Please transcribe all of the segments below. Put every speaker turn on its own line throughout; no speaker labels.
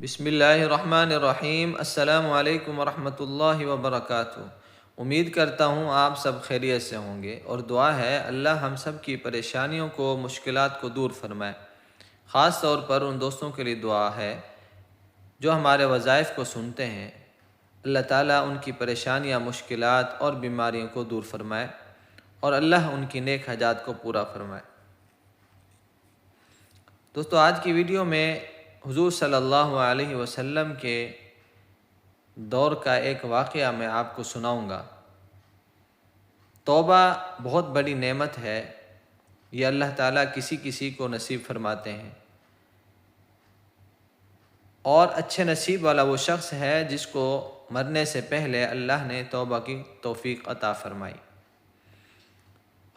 بسم اللہ الرحمن الرحیم۔ السلام علیکم ورحمۃ اللہ وبرکاتہ۔ امید کرتا ہوں آپ سب خیریت سے ہوں گے، اور دعا ہے اللہ ہم سب کی پریشانیوں کو، مشکلات کو دور فرمائے۔ خاص طور پر ان دوستوں کے لیے دعا ہے جو ہمارے وظائف کو سنتے ہیں۔ اللہ تعالیٰ ان کی پریشانیاں، مشکلات اور بیماریوں کو دور فرمائے، اور اللہ ان کی نیک حاجات کو پورا فرمائے۔ دوستو، آج کی ویڈیو میں حضور صلی اللہ علیہ وسلم کے دور کا ایک واقعہ میں آپ کو سناؤں گا۔ توبہ بہت بڑی نعمت ہے، یہ اللہ تعالیٰ کسی کسی کو نصیب فرماتے ہیں، اور اچھے نصیب والا وہ شخص ہے جس کو مرنے سے پہلے اللہ نے توبہ کی توفیق عطا فرمائی۔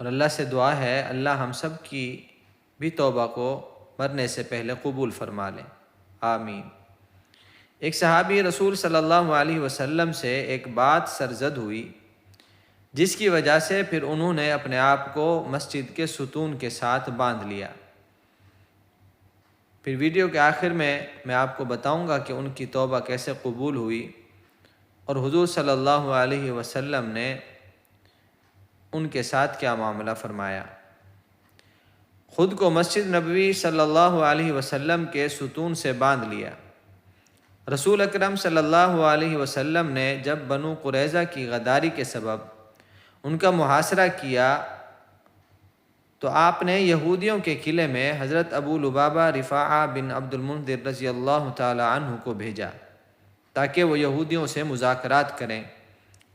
اور اللہ سے دعا ہے اللہ ہم سب کی بھی توبہ کو مرنے سے پہلے قبول فرما لیں، آمین۔ ایک صحابی رسول صلی اللہ علیہ وسلم سے ایک بات سرزد ہوئی، جس کی وجہ سے پھر انہوں نے اپنے آپ کو مسجد کے ستون کے ساتھ باندھ لیا۔ پھر ویڈیو کے آخر میں آپ کو بتاؤں گا کہ ان کی توبہ کیسے قبول ہوئی، اور حضور صلی اللہ علیہ وسلم نے ان کے ساتھ کیا معاملہ فرمایا۔ خود کو مسجد نبوی صلی اللہ علیہ وسلم کے ستون سے باندھ لیا۔ رسول اکرم صلی اللہ علیہ وسلم نے جب بنو قریظہ کی غداری کے سبب ان کا محاصرہ کیا تو آپ نے یہودیوں کے قلعے میں حضرت ابو لبابہ رفاعہ بن عبد المنذر رضی اللہ تعالی عنہ کو بھیجا تاکہ وہ یہودیوں سے مذاکرات کریں،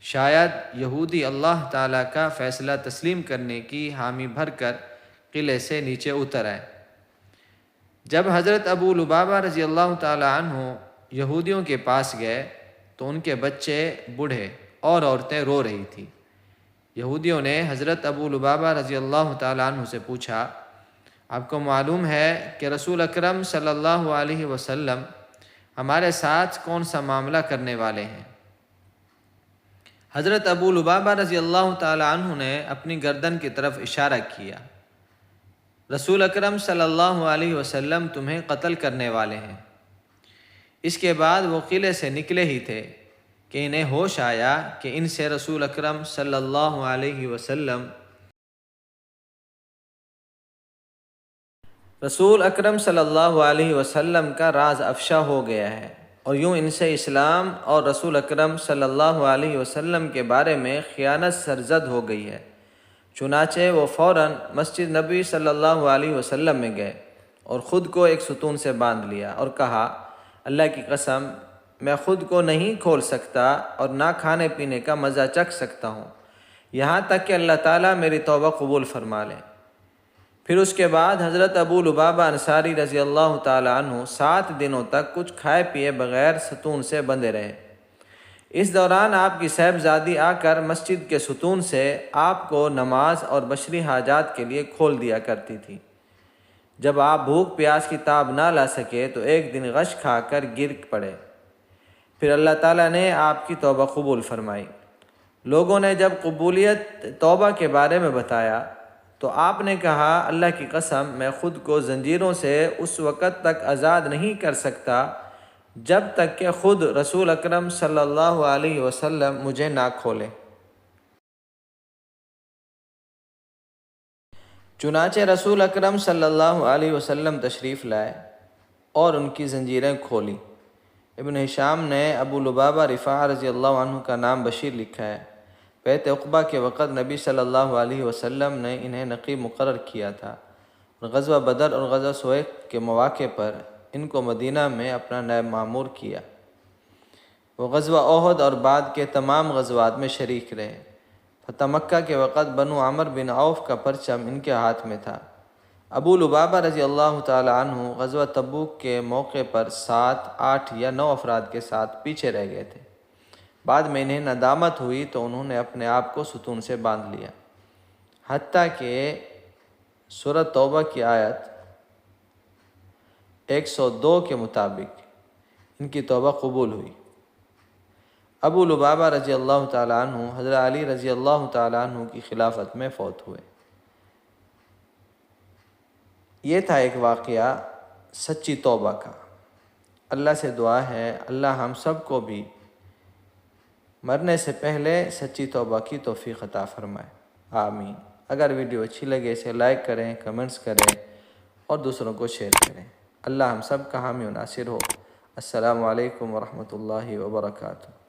شاید یہودی اللہ تعالیٰ کا فیصلہ تسلیم کرنے کی حامی بھر کر قلعے سے نیچے اتر آئے۔ جب حضرت ابو لبابہ رضی اللہ تعالی عنہ یہودیوں کے پاس گئے تو ان کے بچے، بوڑھے اور عورتیں رو رہی تھیں۔ یہودیوں نے حضرت ابو لبابہ رضی اللہ تعالی عنہ سے پوچھا، آپ کو معلوم ہے کہ رسول اکرم صلی اللہ علیہ وسلم ہمارے ساتھ کون سا معاملہ کرنے والے ہیں؟ حضرت ابو لبابہ رضی اللہ تعالی عنہ نے اپنی گردن کی طرف اشارہ کیا، رسول اکرم صلی اللہ علیہ وسلم تمہیں قتل کرنے والے ہیں۔ اس کے بعد وہ قلعے سے نکلے ہی تھے کہ انہیں ہوش آیا کہ ان سے رسول اکرم صلی اللہ علیہ وسلم کا راز افشا ہو گیا ہے، اور یوں ان سے اسلام اور رسول اکرم صلی اللہ علیہ وسلم کے بارے میں خیانت سرزد ہو گئی ہے۔ چنانچہ وہ فوراً مسجد نبی صلی اللہ علیہ وسلم میں گئے اور خود کو ایک ستون سے باندھ لیا اور کہا، اللہ کی قسم میں خود کو نہیں کھول سکتا اور نہ کھانے پینے کا مزہ چکھ سکتا ہوں، یہاں تک کہ اللہ تعالیٰ میری توبہ قبول فرما لے۔ پھر اس کے بعد حضرت ابو لبابہ انصاری رضی اللہ تعالیٰ عنہ 7 دنوں تک کچھ کھائے پیے بغیر ستون سے بندھے رہے۔ اس دوران آپ کی صاحبزادی آ کر مسجد کے ستون سے آپ کو نماز اور بشری حاجات کے لیے کھول دیا کرتی تھی۔ جب آپ بھوک پیاس کی تاب نہ لا سکے تو ایک دن غش کھا کر گر پڑے، پھر اللہ تعالیٰ نے آپ کی توبہ قبول فرمائی۔ لوگوں نے جب قبولیت توبہ کے بارے میں بتایا تو آپ نے کہا، اللہ کی قسم میں خود کو زنجیروں سے اس وقت تک آزاد نہیں کر سکتا جب تک کہ خود رسول اکرم صلی اللہ علیہ وسلم مجھے نہ کھولے۔ چنانچہ رسول اکرم صلی اللہ علیہ وسلم تشریف لائے اور ان کی زنجیریں کھولیں۔ ابن ہشام نے ابو لبابہ رفاعہ رضی اللہ عنہ کا نام بشیر لکھا ہے۔ بیعت عقبہ کے وقت نبی صلی اللہ علیہ وسلم نے انہیں نقیب مقرر کیا تھا، اور غزوہ بدر اور غزوہ سویق کے مواقع پر ان کو مدینہ میں اپنا نائب مامور کیا۔ وہ غزوہ احد اور بعد کے تمام غزوات میں شریک رہے۔ فتح مکہ کے وقت بنو عمر بن عوف کا پرچم ان کے ہاتھ میں تھا۔ ابو لبابہ رضی اللہ تعالی عنہ غزوہ تبوک کے موقع پر 7، 8 یا 9 افراد کے ساتھ پیچھے رہ گئے تھے۔ بعد میں انہیں ندامت ہوئی تو انہوں نے اپنے آپ کو ستون سے باندھ لیا، حتیٰ کہ سورۃ توبہ کی آیت 102 کے مطابق ان کی توبہ قبول ہوئی۔ ابو لبابہ رضی اللہ تعالی عنہ حضرت علی رضی اللہ تعالی عنہ کی خلافت میں فوت ہوئے۔ یہ تھا ایک واقعہ سچی توبہ کا۔ اللہ سے دعا ہے اللہ ہم سب کو بھی مرنے سے پہلے سچی توبہ کی توفیق عطا فرمائے، آمین۔ اگر ویڈیو اچھی لگے اسے لائک کریں، کمنٹس کریں اور دوسروں کو شیئر کریں۔ اللہ ہم سب کا حامی و ناصر ہو۔ السلام علیکم ورحمۃ اللہ وبرکاتہ۔